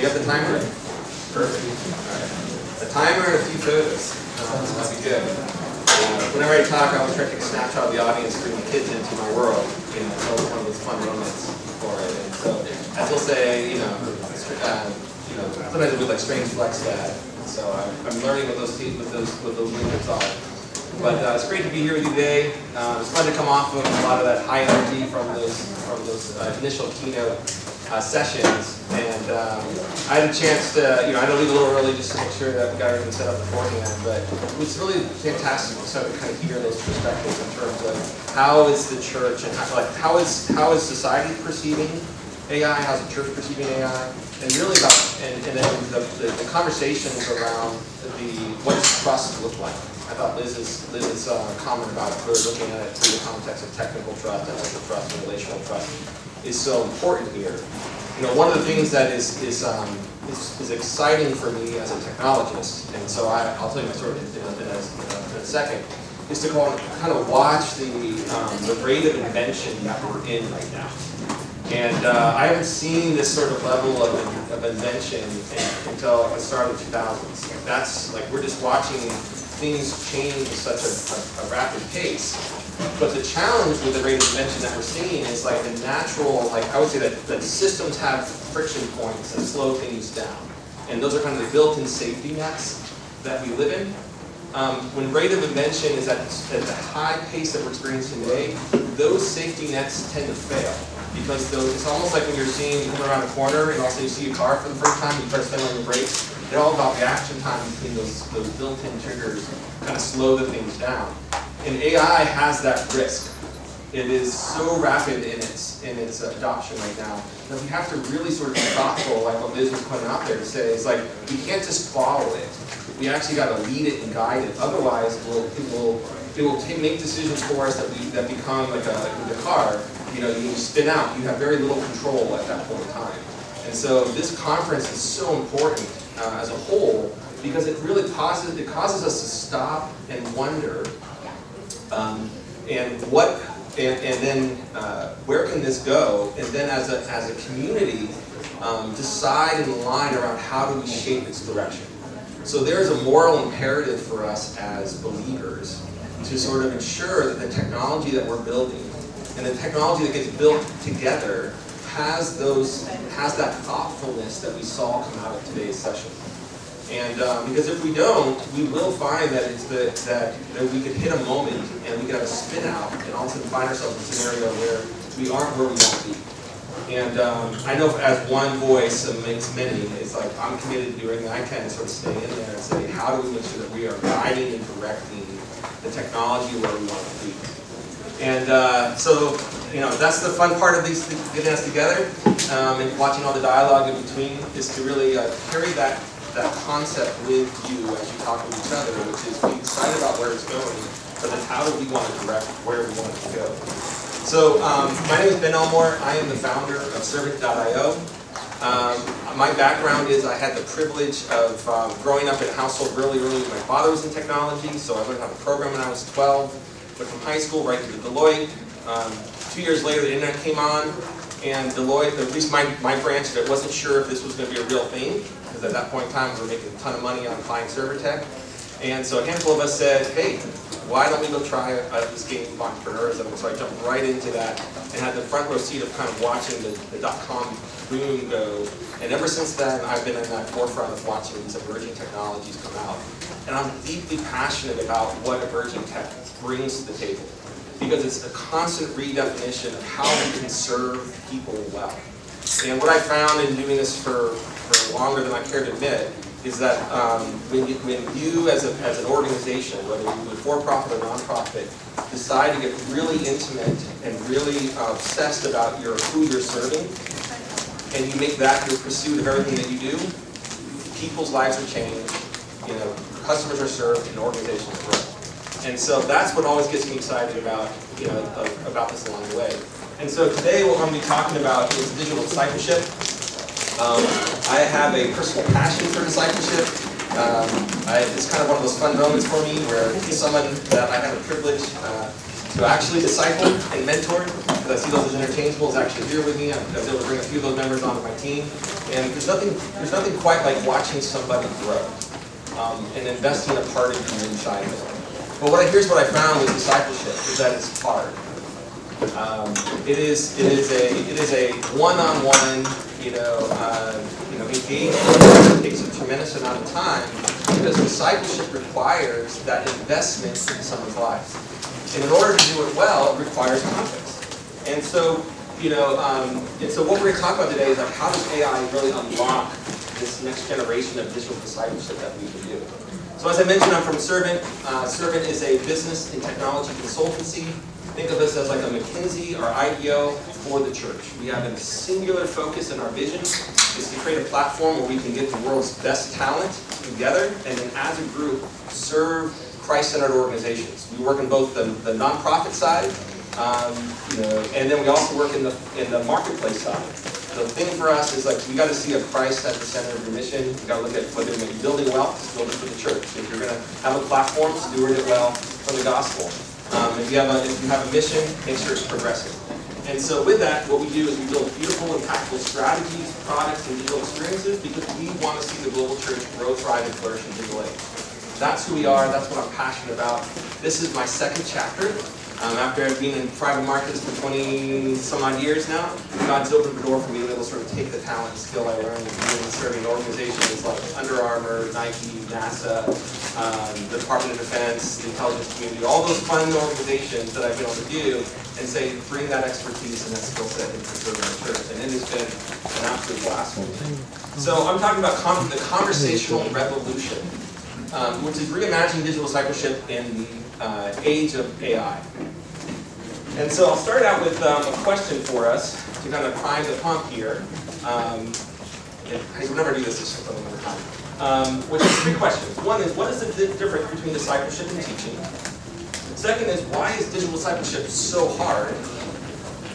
You got the timer? Perfect. All right. A timer and a few photos. That'd be good. Whenever I talk, I always try to take a snapshot of the audience, bring the kids into my world. It's always one of those fun moments for it. And so, as we'll say, sometimes it'll be like strange flex dad. So I'm learning what those links are. But it's great to be here with you today. It's fun to come off of a lot of that high energy from those initial keynote sessions. And I had a chance to, I had to leave a little early just to make sure that we got everything set up beforehand. But it was really fantastic to start to kind of hear those perspectives in terms of how is the church and how is society perceiving AI, how's the church perceiving AI, and really about and then the conversations around what does trust look like. I thought Liz's comment about really looking at it through the context of technical trust, ethical trust, and relational trust is so important here. One of the things that is exciting for me as a technologist, and so I'll tell you my story in a second, is to kind of watch the rate of invention that we're in right now. And I haven't seen this sort of level of invention until the start of the 2000s. That's like we're just watching things change at such a rapid pace. But the challenge with the rate of invention that we're seeing is like the natural, I would say that systems have friction points that slow things down. And those are kind of the built-in safety nets that we live in. When rate of invention is at the high pace that we're experiencing today, those safety nets tend to fail. Because it's almost like when you're seeing coming around a corner and also you see a car for the first time, you try to spin on the brakes. They're all about reaction time between those built-in triggers, kind of slow the things down. And AI has that risk. It is so rapid in its adoption right now that we have to really sort of be thoughtful, like what Liz was putting out there to say, it's like we can't just follow it. We actually got to lead it and guide it. Otherwise, it will make decisions for us that become like the car. You spin out. You have very little control at that point in time. And so this conference is so important as a whole because it really causes us to stop and wonder, and then where can this go? And then as a community, decide and align around how do we shape its direction. So there's a moral imperative for us as believers to sort of ensure that the technology that we're building and the technology that gets built together has that thoughtfulness that we saw come out of today's session. And because if we don't, we will find that that we could hit a moment and we could have a spin out and all of a sudden find ourselves in a scenario where we aren't where we want to be. And I know as one voice amongst many, it's like I'm committed to do everything I can to sort of stay in there and say, how do we make sure that we are guiding and directing the technology where we want it to be? And so, that's the fun part of these getting us together and watching all the dialogue in between is to really carry that concept with you as you talk with each other, which is be excited about where it's going, but then how do we want to direct where we want it to go. So my name is Ben Elmore. I am the founder of Servant.io. My background is I had the privilege of growing up in a household really early. My father was in technology, so I learned how to program when I was 12. Went from high school right into Deloitte. 2 years later, the internet came on, and Deloitte, at least my branch of it, wasn't sure if this was going to be a real thing, because at that point in time, we were making a ton of money on client server tech. And so a handful of us said, hey, why don't we go try this game of entrepreneurism? And so I jumped right into that and had the front row seat of kind of watching the .com boom go. And ever since then, I've been in that forefront of watching these emerging technologies come out. And I'm deeply passionate about what emerging tech brings to the table, because it's a constant redefinition of how we can serve people well. And what I found in doing this for longer than I care to admit is that when you as an organization, whether you're for-profit or non-profit, decide to get really intimate and really obsessed about who you're serving, and you make that your pursuit of everything that you do, people's lives are changed, customers are served, and organizations grow. And so that's what always gets me excited about this along the way. And so today what I'm going to be talking about is digital discipleship. I have a personal passion for discipleship. It's kind of one of those fun moments for me where someone that I have the privilege to actually disciple and mentor because I see those as interchangeable, is actually here with me. I was able to bring a few of those members onto my team. And there's nothing quite like watching somebody grow and investing a part of you inside of it. But here's what I found with discipleship is that it's hard. It is a one-on-one, engagement that takes a tremendous amount of time because discipleship requires that investment in someone's life. And in order to do it well, it requires context. And so, what we're going to talk about today is like how does AI really unlock this next generation of digital discipleship that we can do. So as I mentioned, I'm from Servant. Servant is a business and technology consultancy. Think of us as like a McKinsey or IDEO for the church. We have a singular focus in our vision is to create a platform where we can get the world's best talent together and then as a group serve Christ-centered organizations. We work in both the nonprofit side, and then we also work in the marketplace side. The thing for us is like we got to see a Christ at the center of your mission. We got to look at whether you're going to be building wealth, build it for the church. If you're going to have a platform, steward it well for the gospel. If you have a mission, make sure it's progressive. And so with that, what we do is we build beautiful, impactful strategies, products, and digital experiences because we want to see the global church grow, thrive, and flourish in digital age. That's who we are. That's what I'm passionate about. This is my second chapter. After I've been in private markets for 20 some odd years now, God's opened the door for me to be able to sort of take the talent and skill I learned in serving organizations like Under Armour, Nike, NASA, the Department of Defense, the intelligence community, all those fun organizations that I've been able to do, and say, bring that expertise and that skill set into serving our church. And it has been an absolute blast for me. So I'm talking about the conversational revolution, which is reimagining digital discipleship in the age of AI. And so I'll start out with a question for us to kind of prime the pump here. I will never do this for another time. Which is three questions. One is, what is the difference between discipleship and teaching? Second is, why is digital discipleship so hard?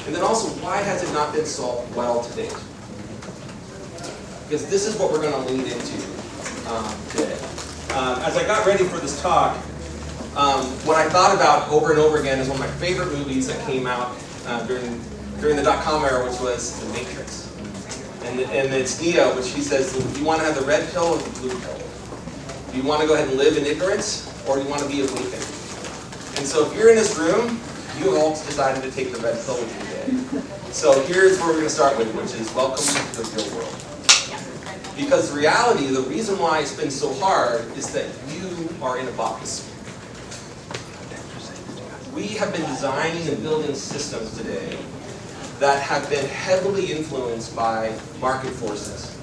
And then also, why has it not been solved well to date? Because this is what we're going to lead into today. As I got ready for this talk, what I thought about over and over again is one of my favorite movies that came out during the .com era, which was The Matrix. And it's Neo, which he says, do you want to have the red pill or the blue pill? Do you want to go ahead and live in ignorance, or do you want to be awakened? And so if you're in this room, you all decided to take the red pill with you today. So here's where we're going to start with, which is welcome to the real world. Because the reality, the reason why it's been so hard is that you are in a box. We have been designing and building systems today that have been heavily influenced by market forces.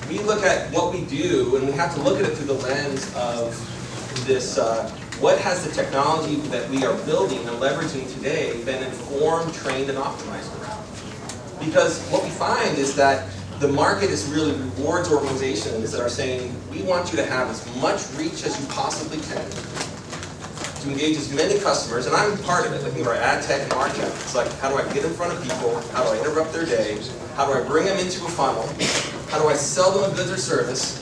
We look at what we do, and we have to look at it through the lens of this, what has the technology that we are building and leveraging today been informed, trained, and optimized around? Because what we find is that the market is really rewards organizations that are saying, we want you to have as much reach as you possibly can, to engage as many customers, and I'm part of it, like our ad tech and martech. It's like, how do I get in front of people? How do I interrupt their day? How do I bring them into a funnel? How do I sell them a goods or service?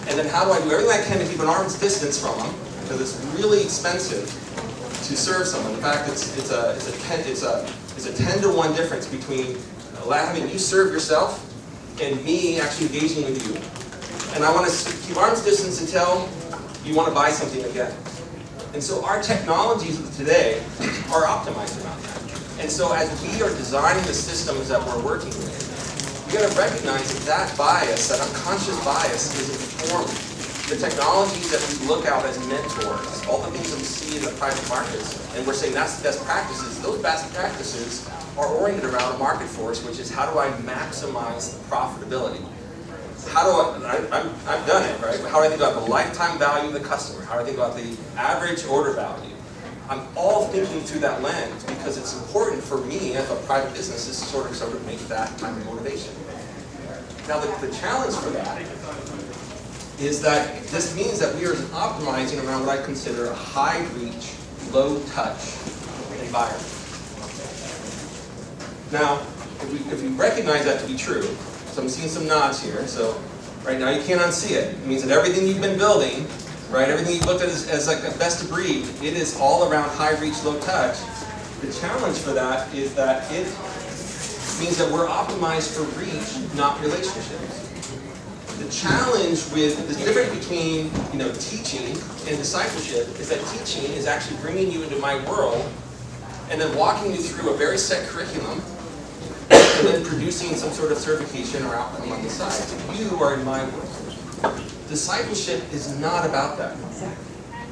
And then how do I do everything I can to keep an arm's distance from them? Because it's really expensive to serve someone. In fact, it's a 10 to 1 difference between having you serve yourself and me actually engaging with you. And I want to keep arm's distance until you want to buy something again. And so our technologies of today are optimized around that. And so as we are designing the systems that we're working with, we got to recognize that bias, that unconscious bias, is informing the technologies that we look out as mentors, all the things that we see in the private markets, and we're saying that's the best practices. Those best practices are oriented around a market force, which is how do I maximize the profitability? How do I've done it, right? How do I think about the lifetime value of the customer? How do I think about the average order value? I'm all thinking through that lens because it's important for me as a private business is to sort of make that kind of motivation. Now the challenge for that is that this means that we are optimizing around what I consider a high reach, low touch environment. Now, if we recognize that to be true, so I'm seeing some nods here, so right now you can't unsee it. It means that everything you've been building, right, everything you've looked at as like a best of breed, it is all around high reach, low touch. The challenge for that is that it means that we're optimized for reach, not relationships. The challenge with the difference between teaching and discipleship is that teaching is actually bringing you into my world and then walking you through a very set curriculum and then producing some sort of certification or outcome on the side. So you are in my world. Discipleship is not about that.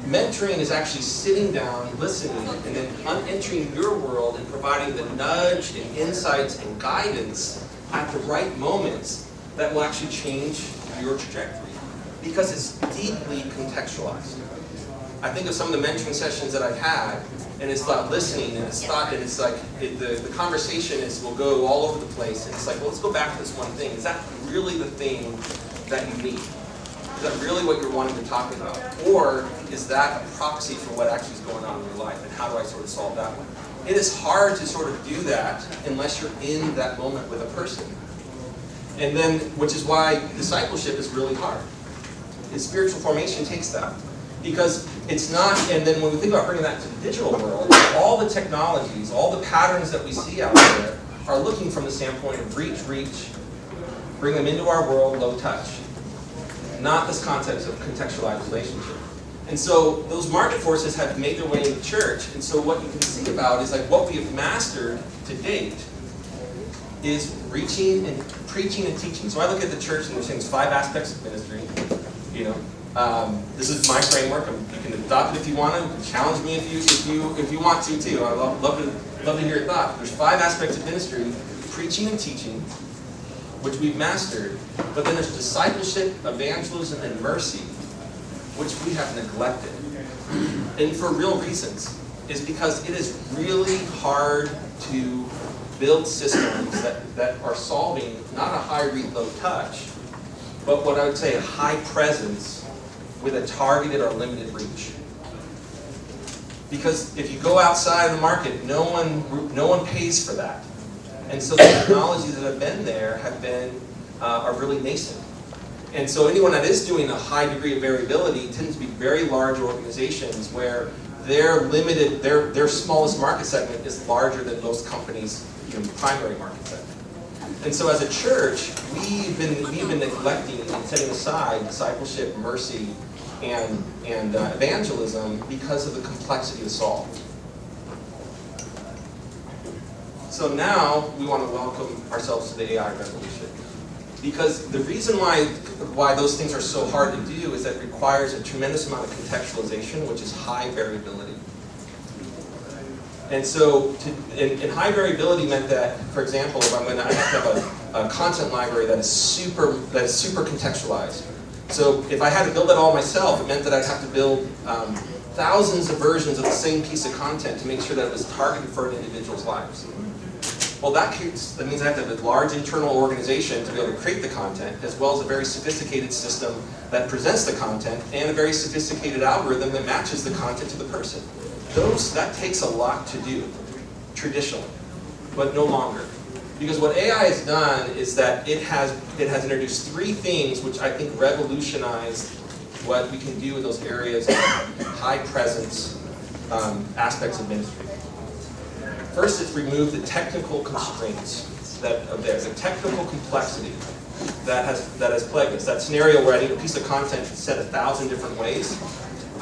Mentoring is actually sitting down, listening, and then entering your world and providing the nudge and insights and guidance at the right moments that will actually change your trajectory because it's deeply contextualized. I think of some of the mentoring sessions that I've had, and it's about listening, and it's like the conversation will go all over the place, and it's like, well, let's go back to this one thing. Is that really the thing that you need? Is that really what you're wanting to talk about? Or is that a proxy for what actually is going on in your life, and how do I sort of solve that one? It is hard to sort of do that unless you're in that moment with a person. And then, which is why discipleship is really hard. Spiritual formation takes that. Because it's not, and then when we think about bringing that to the digital world, all the technologies, all the patterns that we see out there are looking from the standpoint of reach, bring them into our world, low touch. Not this concept of contextualized relationship. And so those market forces have made their way into the church, and so what you can see about is like what we have mastered to date is reaching and preaching and teaching. So I look at the church and there's 5 aspects of ministry. This is my framework. You can adopt it if you want to. You can challenge me if you want to too. I'd love to hear your thought. There's 5 aspects of ministry: preaching and teaching, which we've mastered. But then there's discipleship, evangelism, and mercy, which we have neglected, and for real reasons. Is because it is really hard to build systems that are solving not a high reach, low touch, but what I would say a high presence with a targeted or limited reach. Because if you go outside of the market, no one pays for that. And so the technologies that have been there are really nascent. And so anyone that is doing a high degree of variability tends to be very large organizations where their smallest market segment is larger than most companies' primary market segment. And so as a church, we've been neglecting and setting aside discipleship, mercy, and evangelism because of the complexity to solve. So now we want to welcome ourselves to the AI revolution. Because the reason why those things are so hard to do is that it requires a tremendous amount of contextualization, which is high variability. And so, and high variability meant that, for example, if I have to have a content library that is super contextualized. So if I had to build it all myself, it meant that I'd have to build thousands of versions of the same piece of content to make sure that it was targeted for an individual's lives. Well, that means I have to have a large internal organization to be able to create the content, as well as a very sophisticated system that presents the content, and a very sophisticated algorithm that matches the content to the person. That takes a lot to do, traditionally, but no longer. Because what AI has done is that it has introduced 3 things which I think revolutionize what we can do in those areas of high presence aspects of ministry. First, it's removed the technical constraints the technical complexity that has plagued us. That scenario where I need a piece of content said 1,000 different ways.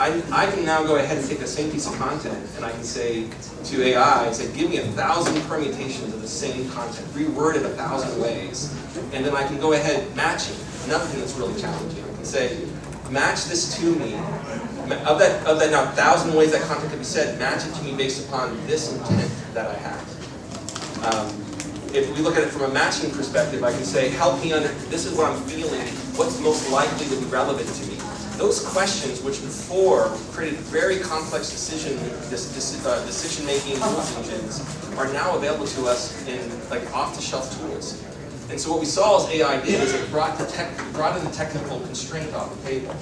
I can now go ahead and take the same piece of content and I can say to AI, give me 1,000 permutations of the same content, reword it 1,000 ways, and then I can go ahead matching. Another thing that's really challenging. I can say, match this to me. Of that now 1,000 ways that content can be said, match it to me based upon this intent that I have. If we look at it from a matching perspective, I can say, help me this is what I'm feeling, what's most likely to be relevant to me. Those questions, which before created very complex decision-making rules engines, are now available to us in off-the-shelf tools. And so what we saw as AI did is it brought in the technical constraint off the table.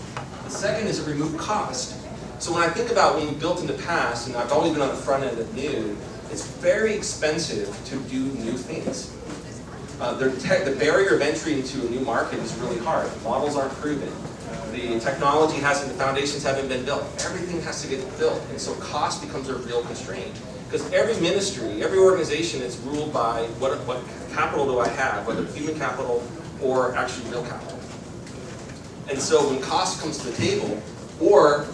The second is it removed cost. So when I think about when we built in the past, and I've always been on the front end of new, it's very expensive to do new things. The barrier of entry into a new market is really hard. Models aren't proven. The technology the foundations haven't been built. Everything has to get built, and so cost becomes a real constraint. Because every ministry, every organization is ruled by what capital do I have, whether human capital or actually real capital. And so when cost comes to the table, or,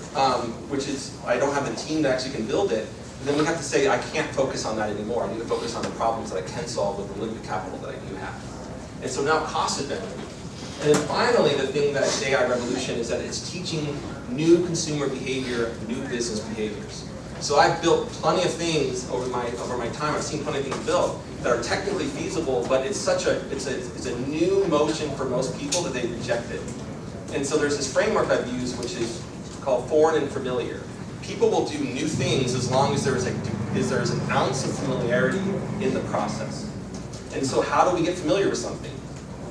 which is, I don't have the team that actually can build it, then we have to say, I can't focus on that anymore. I need to focus on the problems that I can solve with the limited capital that I do have. And so now cost is better. And then finally, the thing that AI revolution is that it's teaching new consumer behavior, new business behaviors. So I've built plenty of things over my time. I've seen plenty of things built that are technically feasible, but it's a new motion for most people that they reject it. And so there's this framework I've used, which is called foreign and familiar. People will do new things as long as there's an ounce of familiarity in the process. And so how do we get familiar with something?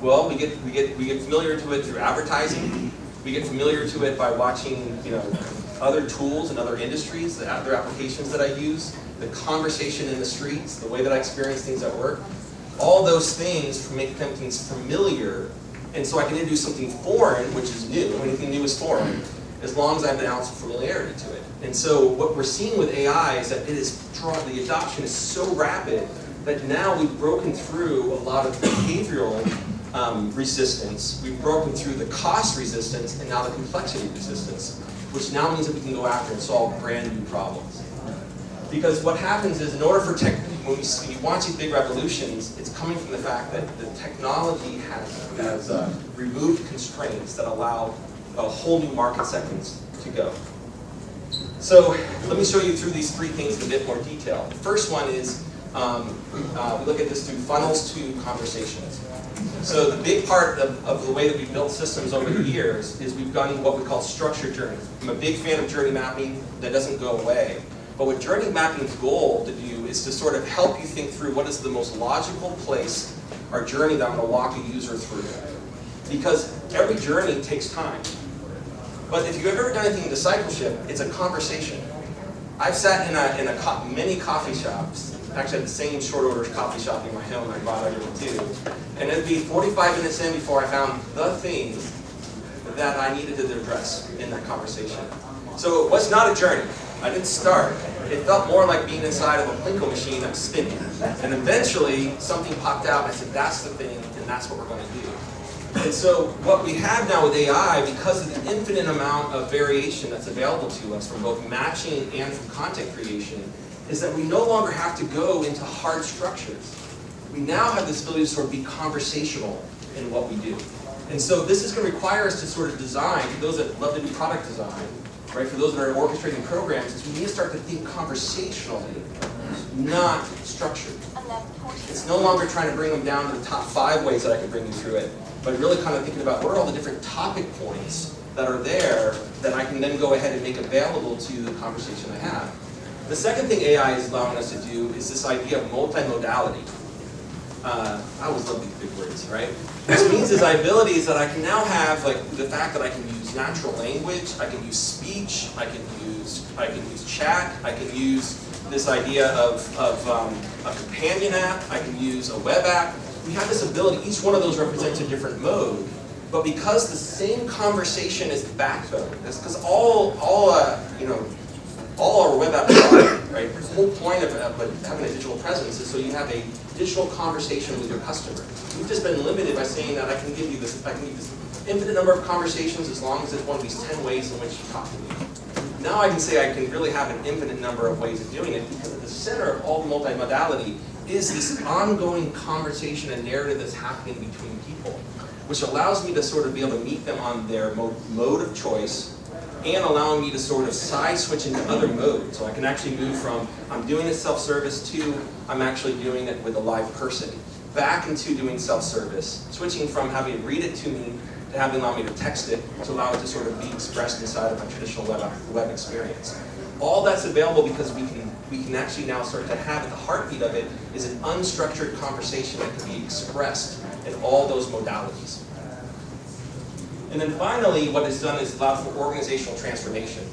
Well, we get familiar to it through advertising. We get familiar to it by watching, other tools in other industries, the other applications that I use, the conversation in the streets, the way that I experience things at work. All those things make things familiar, and so I can introduce something foreign, which is new. Anything new is foreign, as long as I have an ounce of familiarity to it. And so what we're seeing with AI is that the adoption is so rapid that now we've broken through a lot of behavioral resistance. We've broken through the cost resistance and now the complexity resistance, which now means that we can go after and solve brand new problems. Because what happens is, in order for when you watch these big revolutions, it's coming from the fact that the technology has removed constraints that allow a whole new market segments to go. So let me show you through these three things in a bit more detail. The first one is we look at this through funnels to conversations. So the big part of the way that we've built systems over the years is we've done what we call structured journeys. I'm a big fan of journey mapping. That doesn't go away. But what journey mapping's goal to do is to sort of help you think through what is the most logical place or journey that I'm going to walk a user through. Because every journey takes time. But if you've ever done anything in discipleship, it's a conversation. I've sat in many coffee shops. Actually, I had the same short order coffee shop in my home I bought everyone to. And it'd be 45 minutes in before I found the thing that I needed to address in that conversation. So it was not a journey. I didn't start. It felt more like being inside of a Plinko machine that was spinning. And eventually, something popped out and I said, that's the thing, and that's what we're going to do. And so what we have now with AI, because of the infinite amount of variation that's available to us from both matching and from content creation, is that we no longer have to go into hard structures. We now have this ability to sort of be conversational in what we do. And so this is going to require us to sort of design, for those that love to do product design, right, for those that are orchestrating programs, is we need to start to think conversationally, not structured. It's no longer trying to bring them down to the top 5 ways that I can bring you through it, but really kind of thinking about what are all the different topic points that are there that I can then go ahead and make available to the conversation I have. The second thing AI is allowing us to do is this idea of multimodality. I always love these big words, right? Which means is ability is that I can now have like the fact that I can use natural language, I can use speech, I can use chat, I can use this idea of a companion app, I can use a web app. We have this ability, each one of those represents a different mode, but because the same conversation is the backbone, that's because all our web apps are, right? The whole point of having a digital presence is so you have a digital conversation with your customer. We've just been limited by saying that I can give you this infinite number of conversations as long as it's one of these 10 ways in which you talk to me. Now I can say I can really have an infinite number of ways of doing it because at the center of all the multimodality is this ongoing conversation and narrative that's happening between people, which allows me to sort of be able to meet them on their mode of choice and allowing me to sort of side switch into other modes. So I can actually move from I'm doing it self-service to I'm actually doing it with a live person, back into doing self-service, switching from having it read it to me to having allow me to text it to allow it to sort of be expressed inside of a traditional web experience. All that's available because we can actually now start to have at the heartbeat of it is an unstructured conversation that can be expressed in all those modalities. And then finally, what it's done is allowed for organizational transformation.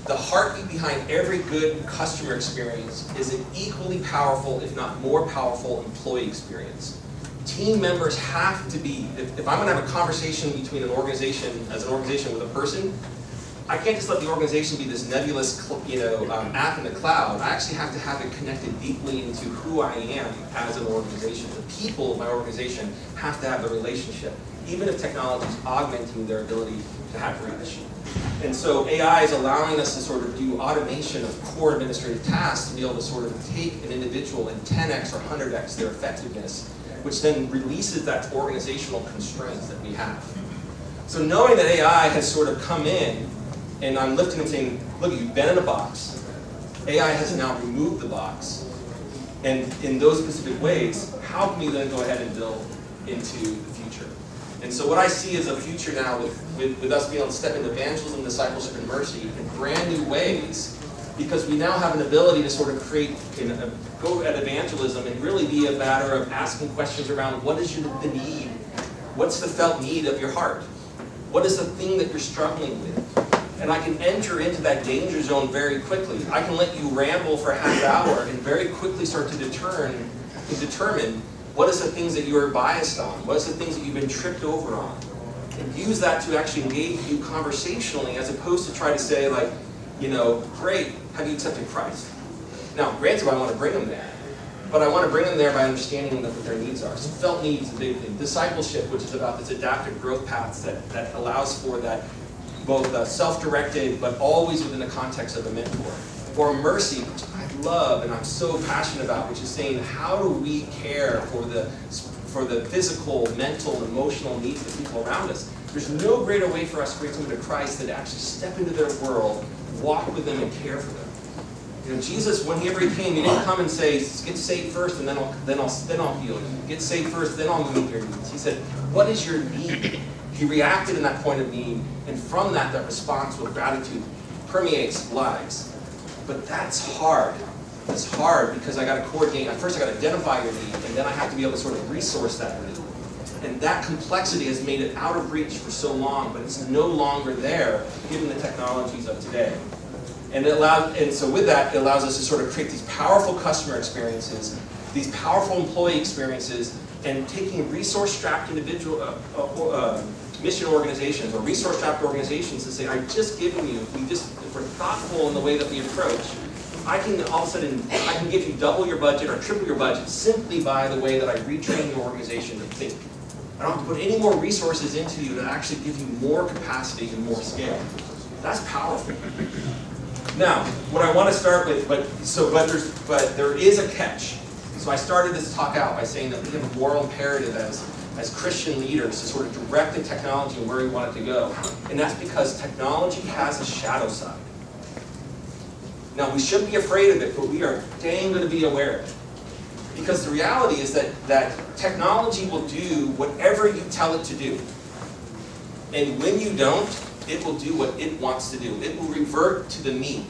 The heartbeat behind every good customer experience is an equally powerful, if not more powerful, employee experience. Team members have to be, if I'm going to have a conversation between an organization, as an organization with a person, I can't just let the organization be this nebulous, app in the cloud. I actually have to have it connected deeply into who I am as an organization. The people of my organization have to have the relationship, even if technology is augmenting their ability to have reach. And so AI is allowing us to sort of do automation of core administrative tasks to be able to sort of take an individual and 10x or 100x their effectiveness, which then releases that organizational constraints that we have. So knowing that AI has sort of come in, and I'm lifting and saying, look, you've been in a box. AI has now removed the box. And in those specific ways, how can we then go ahead and build into the future? And so what I see is a future now with us being able to step into evangelism, discipleship, and mercy in brand new ways, because we now have an ability to sort of go at evangelism and really be a matter of asking questions around what is the need? What's the felt need of your heart? What is the thing that you're struggling with? And I can enter into that danger zone very quickly. I can let you ramble for a half hour and very quickly start to determine what is the things that you are biased on, what is the things that you've been tripped over on, and use that to actually engage you conversationally as opposed to try to say like, great, have you accepted Christ? Now, granted, I want to bring them there, but I want to bring them there by understanding what their needs are. So felt needs is a big thing. Discipleship, which is about this adaptive growth paths that allows for that both self-directed, but always within the context of a mentor. Or mercy, which I love and I'm so passionate about, which is saying how do we care for the physical, mental, emotional needs of the people around us. There's no greater way for us to bring someone to Christ than to actually step into their world, walk with them, and care for them. Jesus, whenever he came, he didn't come and say, get saved first and then I'll heal you. Get saved first, then I'll meet your needs. He said, what is your need? He reacted in that point of need, and from that response with gratitude permeates lives. But that's hard. It's hard because I got to coordinate. First I got to identify your need, and then I have to be able to sort of resource that need. And that complexity has made it out of reach for so long, but it's no longer there given the technologies of today. And so with that, it allows us to sort of create these powerful customer experiences, these powerful employee experiences, and taking resource-strapped mission organizations or resource-strapped organizations to say, I've just given you, if we're thoughtful in the way that we approach, I can all of a sudden, I can give you double your budget or triple your budget simply by the way that I retrain your organization to think. I don't have to put any more resources into you to actually give you more capacity and more scale. That's powerful. Now, what I want to start with, but there is a catch. So I started this talk out by saying that we have a moral imperative as Christian leaders to sort of direct the technology and where we want it to go. And that's because technology has a shadow side. Now, we shouldn't be afraid of it, but we are dang going to be aware of it. Because the reality is that technology will do whatever you tell it to do. And when you don't, it will do what it wants to do. It will revert to the mean.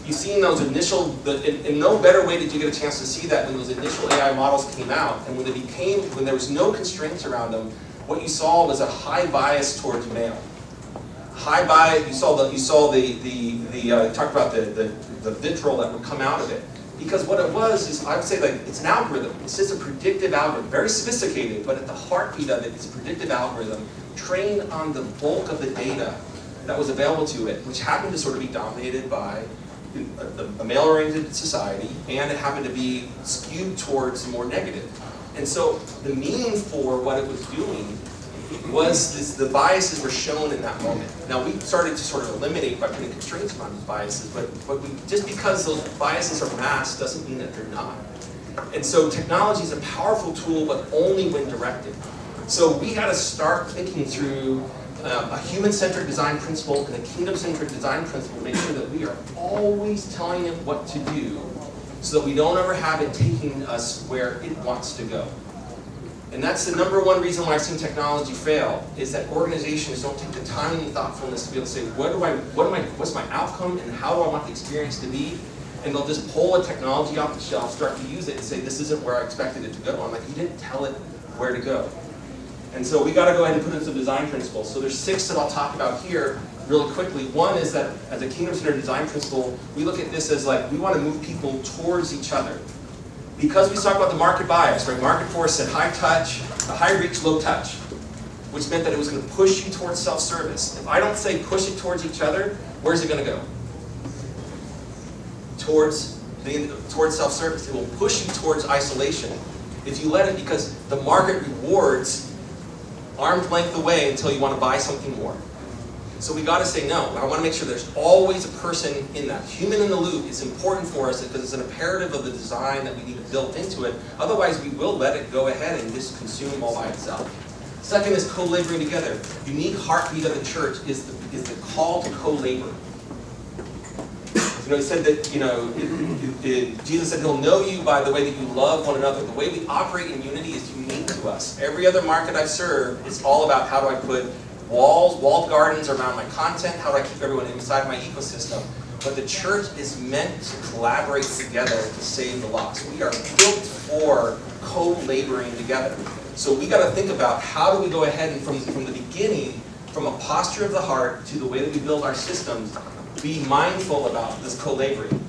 You've seen those initial, in no better way did you get a chance to see that when those initial AI models came out, and when there was no constraints around them, what you saw was a high bias towards male. High bias. You saw talked about the vitriol that would come out of it, because what it was is, I would say, like, it's an algorithm. It's just a predictive algorithm, very sophisticated, but at the heartbeat of it, it's a predictive algorithm trained on the bulk of the data that was available to it, which happened to sort of be dominated by a male-oriented society, and it happened to be skewed towards more negative. And so the meaning for what it was doing was the biases were shown in that moment. Now, we started to sort of eliminate by putting constraints on those biases, but just because those biases are masked doesn't mean that they're not. And so technology is a powerful tool, but only when directed. So we got to start thinking through a human-centric design principle and a kingdom-centric design principle to make sure that we are always telling it what to do so that we don't ever have it taking us where it wants to go. And that's the number one reason why I've seen technology fail, is that organizations don't take the time and the thoughtfulness to be able to say, what's my outcome and how do I want the experience to be? And they'll just pull a technology off the shelf, start to use it, and say, this isn't where I expected it to go. I'm like, you didn't tell it where to go. And so we got to go ahead and put in some design principles. So there's 6 that I'll talk about here really quickly. One is that as a kingdom-centered design principle, we look at this as like, we want to move people towards each other. Because we talk about the market bias, right? Market force said high touch, high reach, low touch. which meant that it was going to push you towards self-service. If I don't say push it towards each other, where's it going to go? Towards self-service. It will push you towards isolation if you let it, because the market rewards arm's length away until you want to buy something more. So we got to say no. I want to make sure there's always a person in that. Human in the loop is important for us because it's an imperative of the design that we need to build into it. Otherwise, we will let it go ahead and just consume all by itself. Second is co-laboring together. Unique heartbeat of the church is the call to co-labor. He said that, Jesus said he'll know you by the way that you love one another. The way we operate in unity is unique to us. Every other market I've served is all about how do I put walled gardens around my content, how do I keep everyone inside my ecosystem. But the church is meant to collaborate together to save the lost. We are built for co-laboring together. So we got to think about how do we go ahead and from the beginning, from a posture of the heart to the way that we build our systems, be mindful about this co-laboring.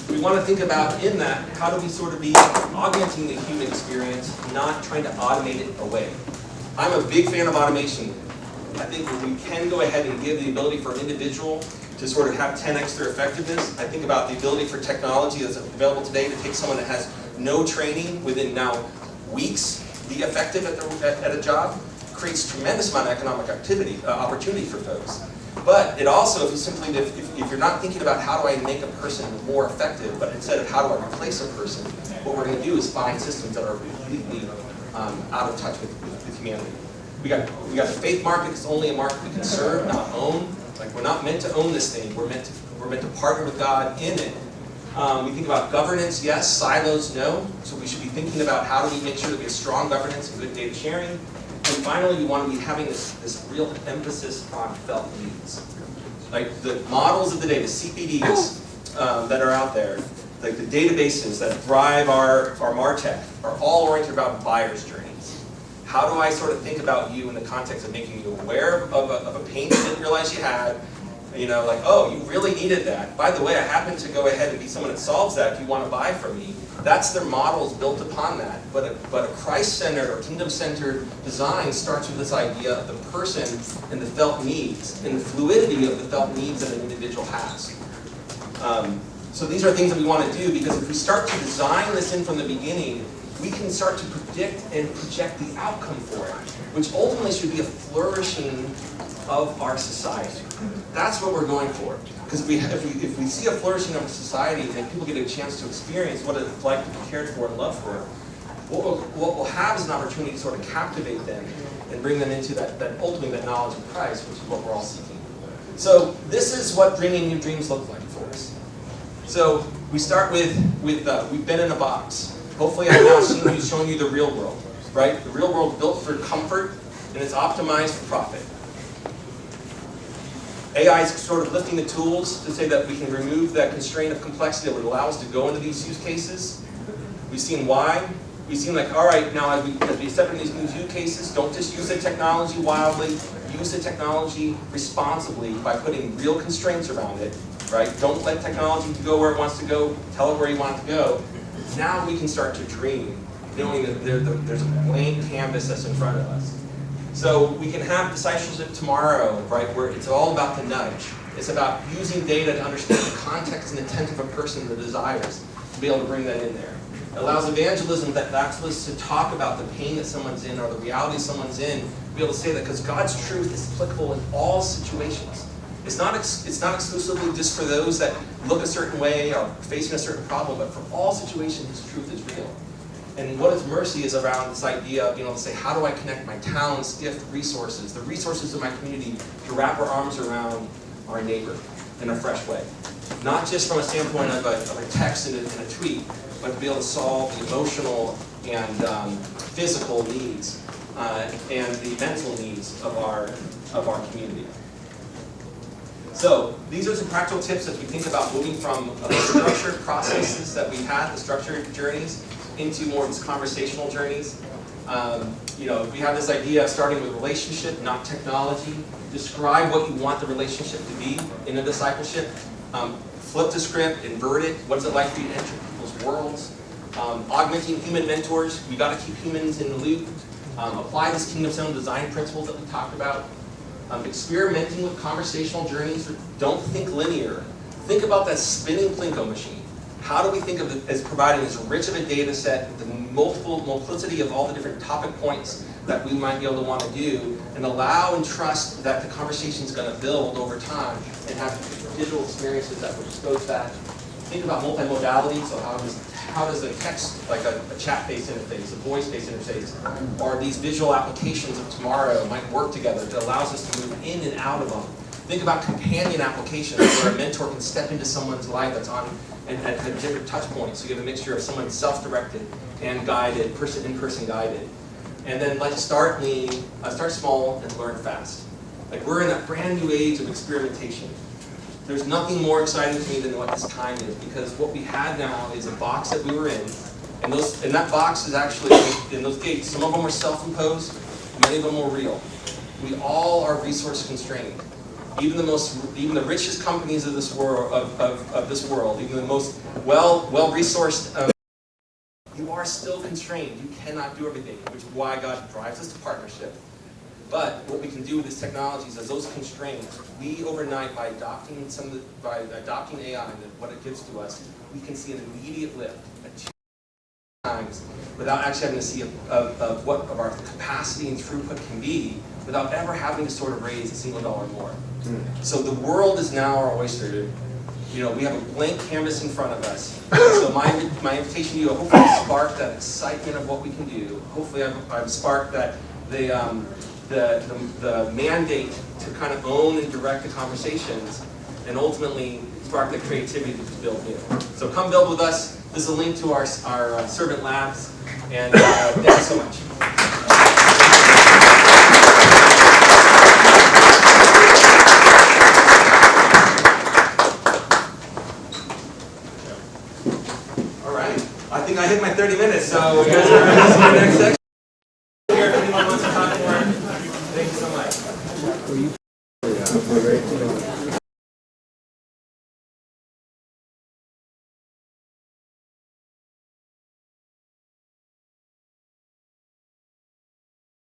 We want to think about in that, how do we sort of be augmenting the human experience, not trying to automate it away. I'm a big fan of automation. I think we can go ahead and give the ability for an individual to sort of have 10x their effectiveness. I think about the ability for technology that's available today to take someone that has no training within now weeks, be effective at a job, creates tremendous amount of economic opportunity for folks. But it also, if you're not thinking about how do I make a person more effective, but instead of how do I replace a person, what we're going to do is find systems that are completely out of touch with humanity. We got the faith market. It's only a market we can serve, not own. Like, we're not meant to own this thing. We're meant to partner with God in it. We think about governance, yes. Silos, no. So we should be thinking about how do we make sure that we have strong governance and good data sharing. And finally, we want to be having this real emphasis on felt needs. Like the models of the day, the CPDs that are out there, like the databases that drive our MarTech, are all oriented about buyer's journeys. How do I sort of think about you in the context of making you aware of a pain you didn't realize you had? Like, oh, you really needed that. By the way, I happen to go ahead and be someone that solves that if you want to buy from me. That's their models built upon that. But a Christ-centered or kingdom-centered design starts with this idea of the person and the felt needs and the fluidity of the felt needs that an individual has. So these are things that we want to do, because if we start to design this in from the beginning, we can start to predict and project the outcome for it, which ultimately should be a flourishing of our society. That's what we're going for. Because if we see a flourishing of a society and people get a chance to experience what it's like to be cared for and loved for, what we'll have is an opportunity to sort of captivate them and bring them into that ultimately that knowledge of Christ, which is what we're all seeking. So this is what dreaming new dreams look like for us. So we start with we've been in a box. Hopefully I've now shown you the real world, right? The real world built for comfort, and it's optimized for profit. AI is sort of lifting the tools to say that we can remove that constraint of complexity that would allow us to go into these use cases. We've seen why. We've seen like, all right, now as we step into these new use cases, don't just use the technology wildly, use the technology responsibly by putting real constraints around it, right? Don't let technology go where it wants to go, tell it where you want it to go. Now we can start to dream, knowing that there's a blank canvas that's in front of us. So we can have discipleship tomorrow, right, where it's all about the nudge. It's about using data to understand the context and intent of a person, the desires, to be able to bring that in there. It allows evangelism, that evangelists to talk about the pain that someone's in or the reality someone's in, to be able to say that, because God's truth is applicable in all situations. It's not exclusively just for those that look a certain way or facing a certain problem, but for all situations, His truth is real. And what is mercy is around this idea of being able to say, how do I connect my talents, gift, resources, the resources of my community, to wrap our arms around our neighbor in a fresh way. Not just from a standpoint of a text and a tweet, but to be able to solve the emotional and physical needs and the mental needs of our community. So these are some practical tips as we think about moving from structured processes that we've had, the structured journeys, into more of these conversational journeys. We have this idea of starting with relationship, not technology. Describe what you want the relationship to be in a discipleship. Flip the script, invert it. What is it like for you to enter people's worlds? Augmenting human mentors. We got to keep humans in the loop. Apply these Kingdom Zone design principles that we talked about. Experimenting with conversational journeys. Don't think linear. Think about that spinning Plinko machine. How do we think of it as providing as rich of a data set, the multiplicity of all the different topic points that we might be able to want to do, and allow and trust that the conversation is going to build over time and have digital experiences that will expose that. Think about multimodality, so how does a text, like a chat-based interface, a voice-based interface, or these visual applications of tomorrow might work together that allows us to move in and out of them. Think about companion applications where a mentor can step into someone's life that's on and at different touch points. So you have a mixture of someone self-directed and guided, in-person guided. And then like start lean, start small and learn fast. Like we're in a brand new age of experimentation. There's nothing more exciting to me than what this time is, because what we had now is a box that we were in, and that box is actually, in those gates, some of them are self-imposed, many of them are real. We all are resource constrained. Even the richest companies of this world, even the most well-resourced, you are still constrained. You cannot do everything, which is why God drives us to partnership. But what we can do with this technology is, as those constraints, we overnight, by adopting AI and what it gives to us, we can see an immediate lift at 2 times without actually having to see of what our capacity and throughput can be, without ever having to sort of raise a single dollar more. So the world is now our oyster. You know, we have a blank canvas in front of us. So my invitation to you, hopefully spark that excitement of what we can do. Hopefully I've sparked that the mandate to kind of own and direct the conversations, and ultimately spark the creativity to build new. So come build with us. This is a link to our Servant Labs, and thank you so much. All right, I think I hit my 30 minutes, so you guys are ready to see the next section. Here, if anyone wants to talk more, thank you so much.